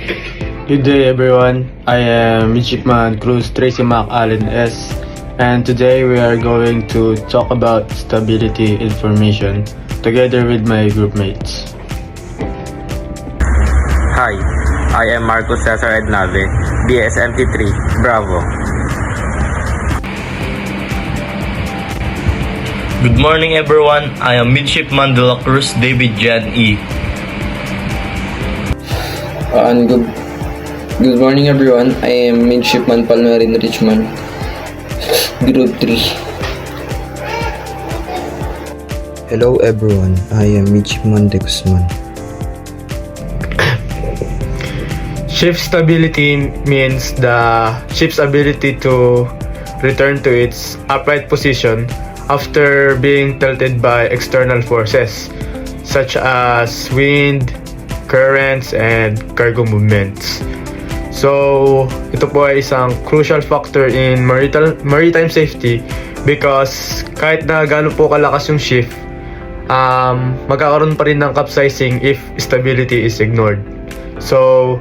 Good day everyone, I am Midshipman Cruz Tracy Allen S. And today we are going to talk about stability information together with my group mates. Hi, I am Marcos Cesar Ednave, BSMT 3, Bravo. Good morning everyone, I am Midshipman de la Cruz David Jan E. And good morning everyone, I am Midshipman Palmerin Richmond, Group 3. Hello everyone, I am Midshipman de Guzman. Ship stability means the ship's ability to return to its upright position after being tilted by external forces such as wind, currents, and cargo movements. So, ito po ay isang crucial factor in maritime safety because kahit na gaano po kalakas yung ship, magkakaroon pa rin ng capsizing if stability is ignored. So,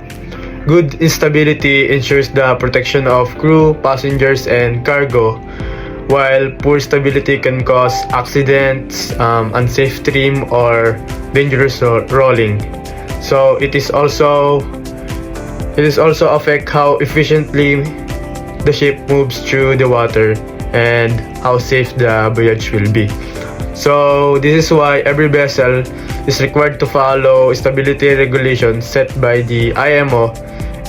good instability ensures the protection of crew, passengers, and cargo, while poor stability can cause accidents, unsafe trim, or dangerous rolling. So it is also affect how efficiently the ship moves through the water and how safe the voyage will be. So this is why every vessel is required to follow stability regulations set by the IMO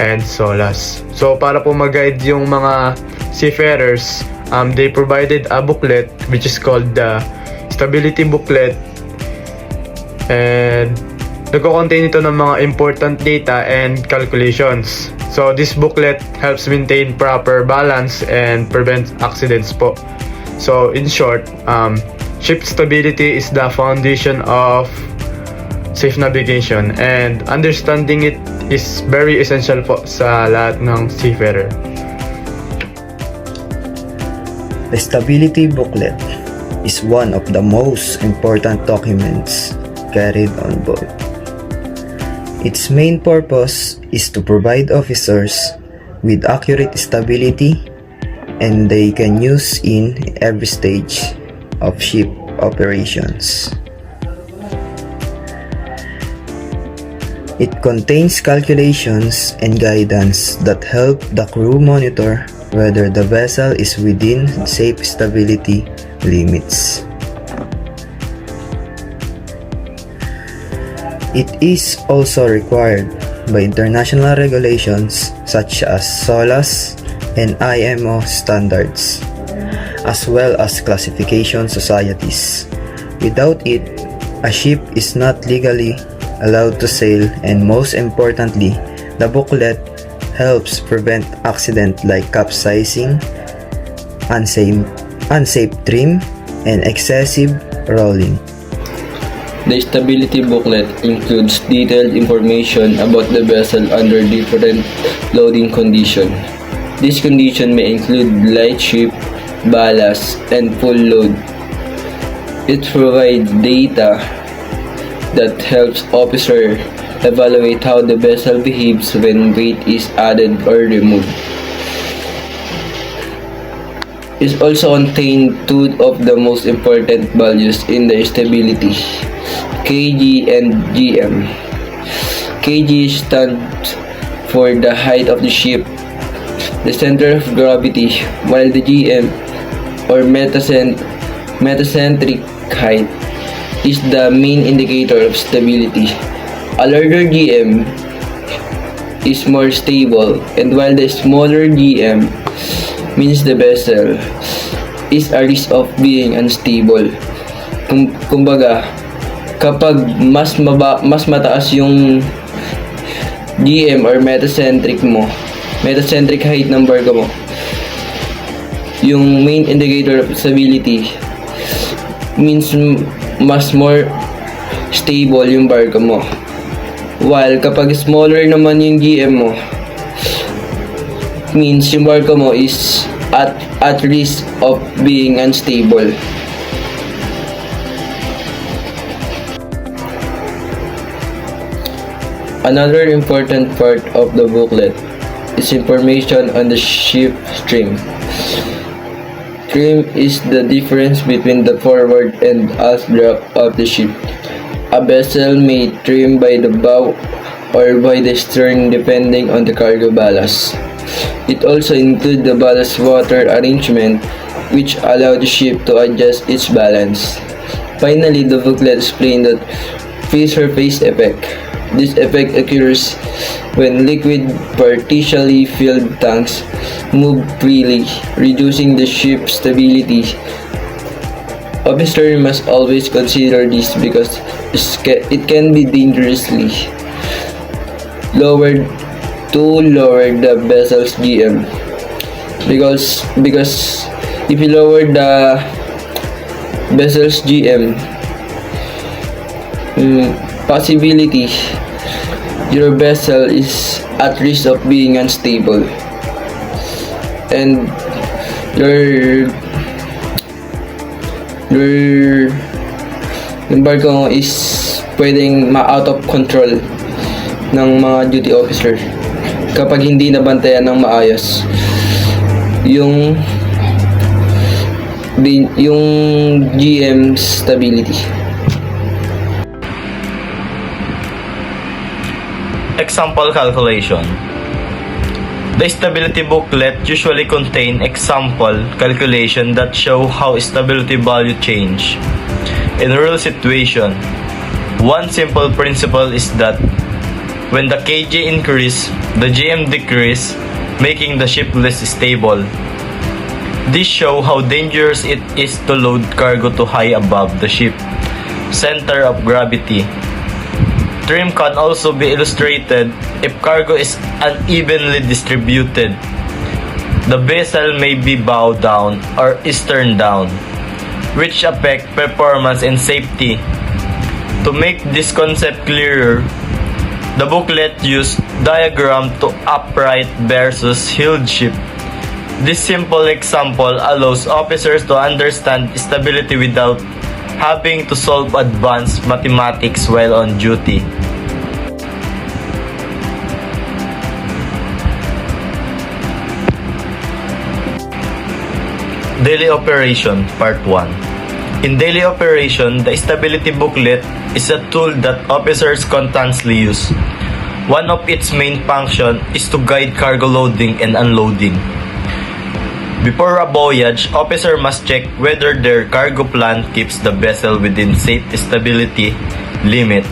and SOLAS. So para po mag-guide yung mga seafarers, they provided a booklet which is called the stability booklet, and nagko-contain ito ng mga important data and calculations. So this booklet helps maintain proper balance and prevent accidents po. So in short, ship stability is the foundation of safe navigation, and understanding it is very essential po sa lahat ng seafarer. The Stability Booklet is one of the most important documents carried on board. Its main purpose is to provide officers with accurate stability and they can use in every stage of ship operations. It contains calculations and guidance that help the crew monitor whether the vessel is within safe stability limits. It is also required by international regulations such as SOLAS and IMO standards, as well as classification societies. Without it, a ship is not legally allowed to sail, and most importantly, the booklet helps prevent accidents like capsizing, unsafe trim, and excessive rolling. The stability booklet includes detailed information about the vessel under different loading conditions. This condition may include lightship, ballast, and full load. It provides data that helps officers evaluate how the vessel behaves when weight is added or removed. It also contains two of the most important values in the stability, kg and gm. Kg stands for the height of the ship, the center of gravity, while the gm or metacentric height is the main indicator of stability. A larger GM is more stable, and while the smaller GM means the vessel is at risk of being unstable. Kumbaga, kapag mas mataas yung GM or metacentric height ng barko mo, yung main indicator of stability means mas more stable yung barko mo. While kapag smaller naman yung GM mo, means yung barko mo is at risk of being unstable. Another important part of the booklet is information on the ship trim. Trim is the difference between the forward and aft drag of the ship. A vessel may trim by the bow or by the stern depending on the cargo ballast. It also includes the ballast water arrangement, which allow the ship to adjust its balance. Finally, the booklet explains the free surface effect. This effect occurs when liquid partially filled tanks move freely, reducing the ship's stability. Officers must always consider this because it can be dangerously lower the vessel's GM. Because if you lower the vessel's GM, possibility your vessel is at risk of being unstable and yung barko is pwedeng ma-out of control ng mga duty officer kapag hindi nabantayan ng maayos yung GM stability. Example calculation. The stability booklet usually contain example calculation that show how stability value change. In real situation, one simple principle is that when the kg increase, the GM decrease, making the ship less stable. This show how dangerous it is to load cargo too high above the ship center of gravity. Trim can also be illustrated if cargo is unevenly distributed. The vessel may be bow down or stern down, which affect performance and safety. To make this concept clearer, the booklet used diagram to upright versus heeled ship. This simple example allows officers to understand stability without having to solve advanced mathematics while on duty. Daily Operation Part 1. In daily operation, the stability booklet is a tool that officers constantly use. One of its main functions is to guide cargo loading and unloading. Before a voyage, officer must check whether their cargo plan keeps the vessel within safe stability limit.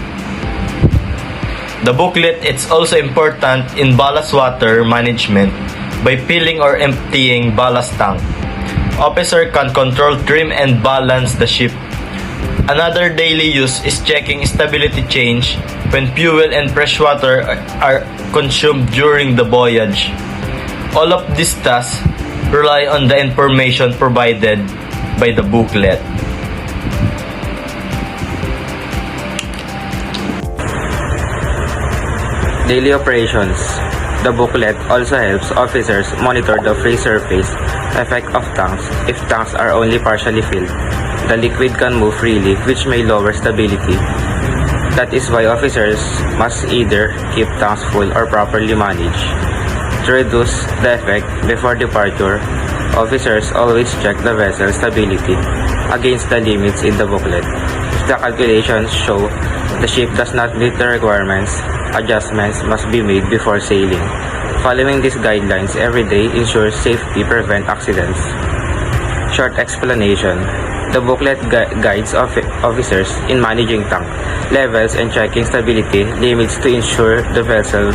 The booklet is also important in ballast water management by filling or emptying ballast tank. Officer can control, trim, and balance the ship. Another daily use is checking stability change when fuel and fresh water are consumed during the voyage. All of these tasks rely on the information provided by the booklet. Daily operations. The booklet also helps officers monitor the free surface effect of tanks. If tanks are only partially filled, the liquid can move freely, which may lower stability. That is why officers must either keep tanks full or properly manage. To reduce the effect before departure, officers always check the vessel stability against the limits in the booklet. If the calculations show the ship does not meet the requirements, adjustments must be made before sailing. Following these guidelines every day ensures safety, prevent accidents. Short explanation. The booklet guides officers in managing tank levels and checking stability limits to ensure the vessel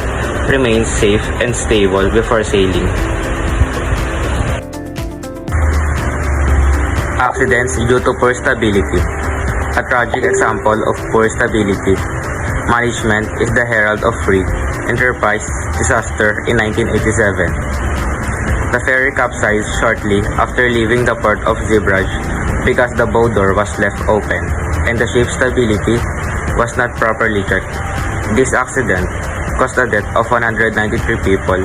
remains safe and stable before sailing. Accidents due to poor stability. A tragic example of poor stability management is the Herald of Free Enterprise disaster in 1987. The ferry capsized shortly after leaving the port of Zeebrugge because the bow door was left open and the ship's stability was not properly checked. This accident caused the death of 193 people.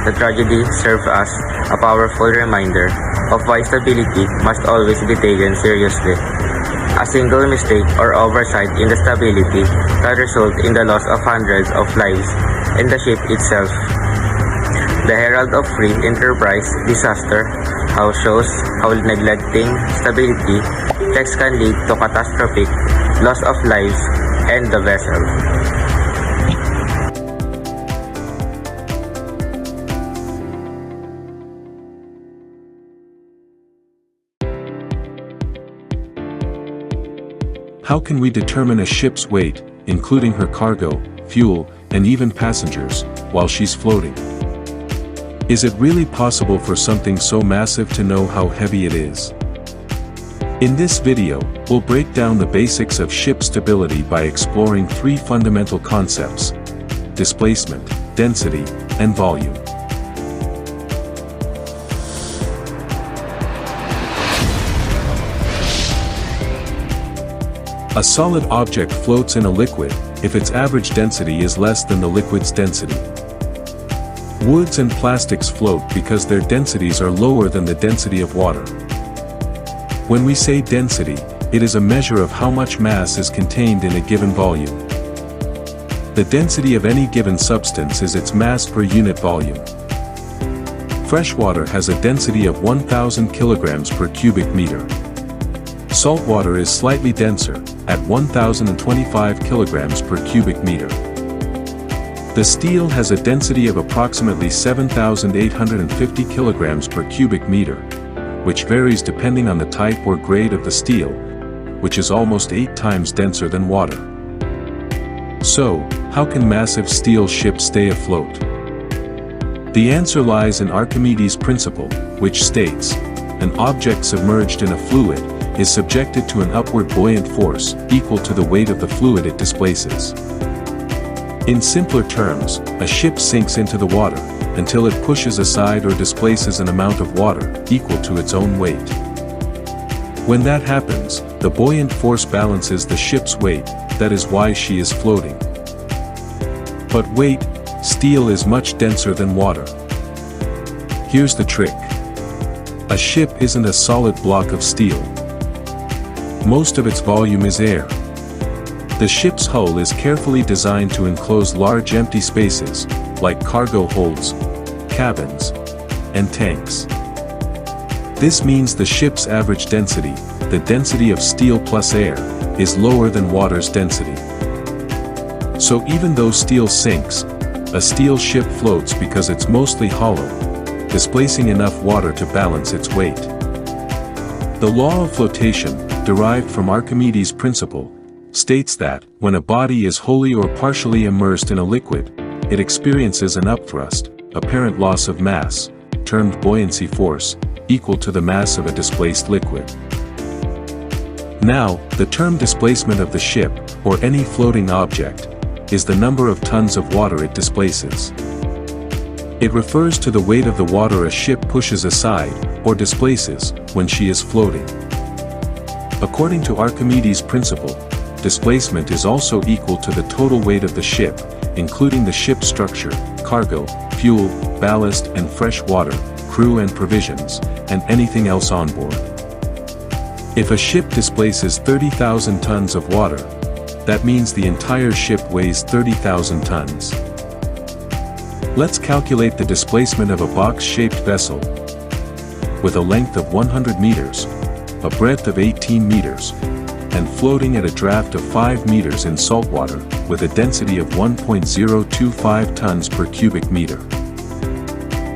The tragedy served as a powerful reminder of why stability must always be taken seriously. A single mistake or oversight in the stability can result in the loss of hundreds of lives in the ship itself. The Herald of Free Enterprise Disaster House shows how neglecting stability checks can lead to catastrophic loss of lives and the vessel. How can we determine a ship's weight, including her cargo, fuel, and even passengers, while she's floating? Is it really possible for something so massive to know how heavy it is? In this video, we'll break down the basics of ship stability by exploring three fundamental concepts: displacement, density, and volume. A solid object floats in a liquid if its average density is less than the liquid's density. Woods and plastics float because their densities are lower than the density of water. When we say density, it is a measure of how much mass is contained in a given volume. The density of any given substance is its mass per unit volume. Fresh water has a density of 1,000 kilograms per cubic meter. Salt water is slightly denser, at 1,025 kilograms per cubic meter. The steel has a density of approximately 7,850 kilograms per cubic meter, which varies depending on the type or grade of the steel, which is almost 8 times denser than water. So, how can massive steel ships stay afloat? The answer lies in Archimedes' principle, which states, an object submerged in a fluid is subjected to an upward buoyant force equal to the weight of the fluid it displaces. In simpler terms, a ship sinks into the water until it pushes aside or displaces an amount of water equal to its own weight. When that happens, the buoyant force balances the ship's weight, that is why she is floating. But wait, steel is much denser than water. Here's the trick. A ship isn't a solid block of steel. Most of its volume is air. The ship's hull is carefully designed to enclose large empty spaces, like cargo holds, cabins, and tanks. This means the ship's average density, the density of steel plus air, is lower than water's density. So even though steel sinks, a steel ship floats because it's mostly hollow, displacing enough water to balance its weight. The law of flotation, derived from Archimedes' principle, states that, when a body is wholly or partially immersed in a liquid, it experiences an upthrust, apparent loss of mass, termed buoyancy force, equal to the mass of a displaced liquid. Now, the term displacement of the ship, or any floating object, is the number of tons of water it displaces. It refers to the weight of the water a ship pushes aside, or displaces, when she is floating. According to Archimedes' principle, displacement is also equal to the total weight of the ship, including the ship's structure, cargo, fuel, ballast and fresh water, crew and provisions, and anything else on board. If a ship displaces 30,000 tons of water, that means the entire ship weighs 30,000 tons. Let's calculate the displacement of a box-shaped vessel with a length of 100 meters, a breadth of 18 meters, and floating at a draft of 5 meters in salt water, with a density of 1.025 tons per cubic meter.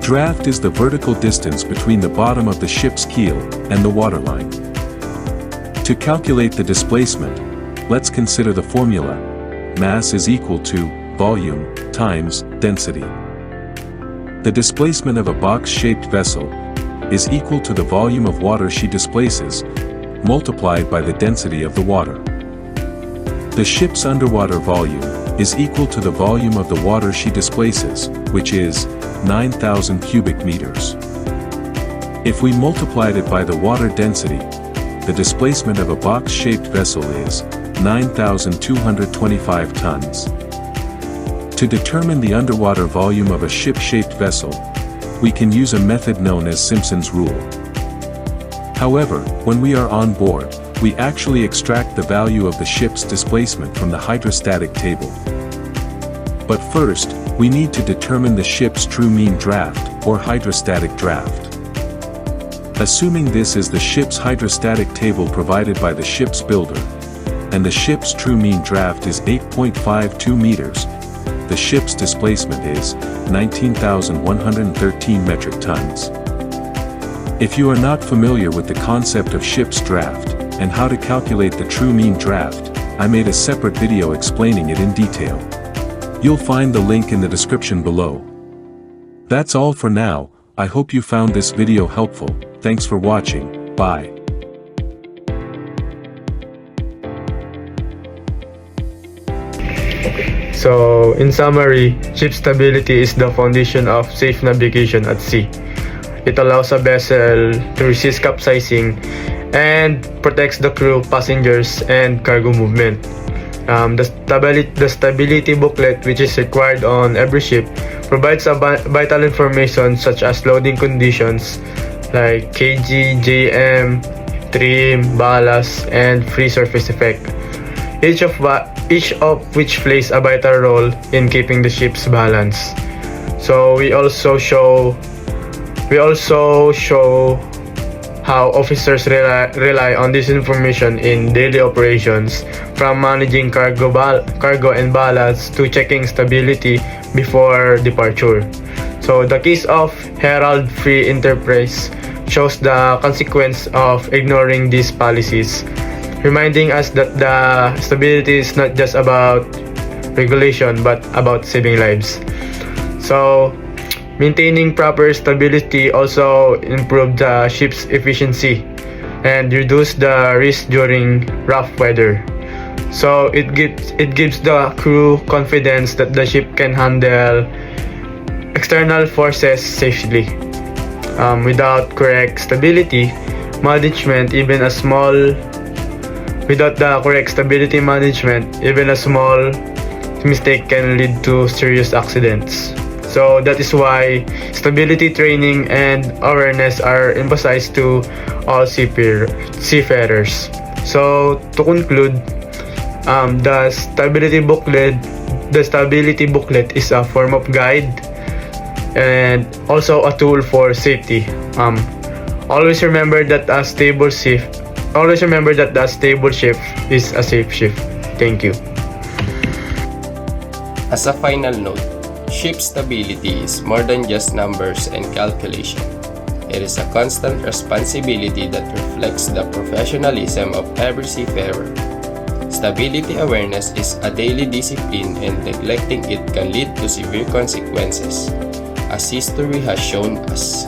Draft is the vertical distance between the bottom of the ship's keel and the waterline. To calculate the displacement, let's consider the formula: mass is equal to volume times density. The displacement of a box-shaped vessel is equal to the volume of water she displaces, multiplied by the density of the water. The ship's underwater volume is equal to the volume of the water she displaces, which is 9,000 cubic meters. If we multiplied it by the water density, the displacement of a box-shaped vessel is 9,225 tons. To determine the underwater volume of a ship-shaped vessel, we can use a method known as Simpson's rule. However, when we are on board, we actually extract the value of the ship's displacement from the hydrostatic table. But first, we need to determine the ship's true mean draft, or hydrostatic draft. Assuming this is the ship's hydrostatic table provided by the ship's builder, and the ship's true mean draft is 8.52 meters, the ship's displacement is 19,113 metric tons. If you are not familiar with the concept of ship's draft, and how to calculate the true mean draft, I made a separate video explaining it in detail. You'll find the link in the description below. That's all for now. I hope you found this video helpful. Thanks for watching. Bye. So, in summary, ship stability is the foundation of safe navigation at sea. It allows a vessel to resist capsizing and protects the crew, passengers, and cargo movement. The stability booklet, which is required on every ship, provides vital information such as loading conditions like kg, JM, trim, ballast, and free surface effect. Each of which plays a vital role in keeping the ship's balance. So we also show how officers rely on this information in daily operations, from managing cargo and ballast to checking stability before departure. So the case of Herald Free Enterprise shows the consequence of ignoring these policies, reminding us that the stability is not just about regulation but about saving lives. So maintaining proper stability also improves the ship's efficiency and reduce the risk during rough weather. So it gives the crew confidence that the ship can handle external forces safely. Without correct stability management, even a small mistake can lead to serious accidents. So that is why stability training and awareness are emphasized to all seafarers. So to conclude, the stability booklet is a form of guide and also a tool for safety. Always remember that a stable ship is a safe ship. Thank you. As a final note, ship stability is more than just numbers and calculation. It is a constant responsibility that reflects the professionalism of every seafarer. Stability awareness is a daily discipline, and neglecting it can lead to severe consequences, as history has shown us.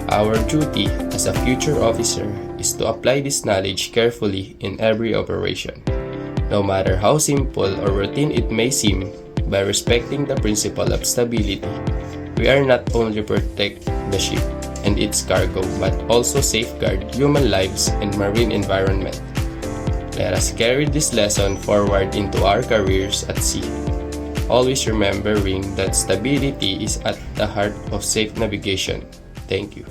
Our duty as a future officer is to apply this knowledge carefully in every operation, no matter how simple or routine it may seem. By respecting the principle of stability, we are not only protect the ship and its cargo, but also safeguard human lives and marine environment. Let us carry this lesson forward into our careers at sea, always remembering that stability is at the heart of safe navigation. Thank you.